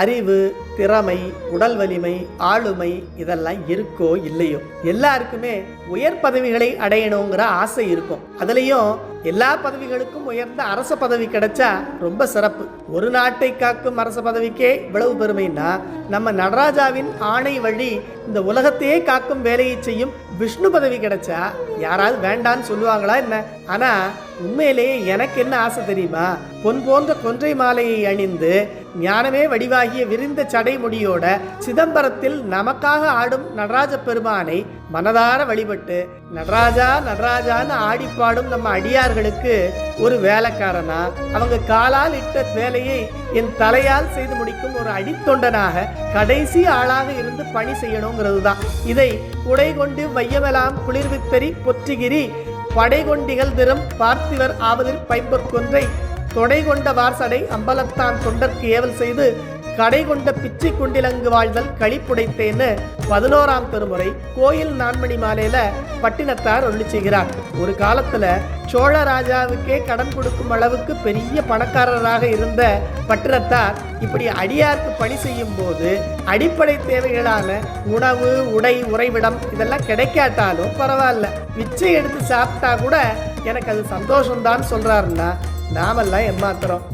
அறிவு, திறமை, உடல் வலிமை, ஆளுமை இதெல்லாம் இருக்கோ இல்லையோ, எல்லாருக்குமே உயர் பதவிகளை அடையணுங்கிற ஆசை இருக்கும். அதுலேயும் எல்லா பதவிகளுக்கும் உயர்ந்த அரச பதவி கிடைச்சா ரொம்ப சிறப்பு. ஒரு நாட்டை காக்கும் அரச பதவிக்கே இவ்வளவு பெருமைன்னா, நம்ம நடராஜாவின் ஆணை வழி இந்த உலகத்தையே காக்கும் வேலையை செய்யும் விஷ்ணு பதவி கிடைச்சா யாராவது வேண்டான்னு சொல்லுவாங்களா என்ன? ஆனா உண்மையிலேயே எனக்கு என்ன ஆசை தெரியுமா? பொன் போன்ற கொன்றை மாலையை அணிந்து ஞானமே வடிவாகிய விரிந்த சடைமுடியோட சிதம்பரத்தில் நமக்காக ஆடும் நடராஜ பெருமானை மனதார வழிபட்டு நடராஜா நடராஜான்னு ஆடிப்பாடும் நம்ம அடியார்களுக்கு ஒரு வேலைக்காரனா, அவங்க காலால் இட்ட வேலையை என் தலையால் செய்து முடிக்கும் ஒரு அடித்தொண்டனாக கடைசி ஆளாக இருந்து பணி செய்யணுங்கிறது தான். இதை குடை கொண்டு வையமெல்லாம் குளிர்வித்தறி பொற்றிகிரி படை கொண்டிகள் திறம் பார்த்திவர் ஆவதில் பைம்பொற்கொன்றை தொடை கொண்ட வார்சடை அம்பலத்தான் தொண்டற்கு ஏவல் செய்து கடை கொண்ட பிச்சை கொண்டிலங்கு வாழ்தல் களிப்புடைத்தேன்னு 11ஆம் திருமுறை கோயில் நான்மணி மாலையில பட்டினத்தார் ஒளி செய்கிறார். ஒரு காலத்துல சோழ ராஜாவுக்கே கடன் கொடுக்கும் அளவுக்கு பெரிய பணக்காரராக இருந்த பட்டினத்தார் இப்படி அடியாருக்கு பணி செய்யும் போது அடிப்படை தேவைகளான உணவு, உடை, உறைவிடம் இதெல்லாம் கிடைக்காட்டாலும் பரவாயில்ல, பிச்சை எடுத்து சாப்பிட்டா கூட எனக்கு அது சந்தோஷம்தான் சொல்றாருன்னா நாமெல்லாம் ஏமாத்துறோம்.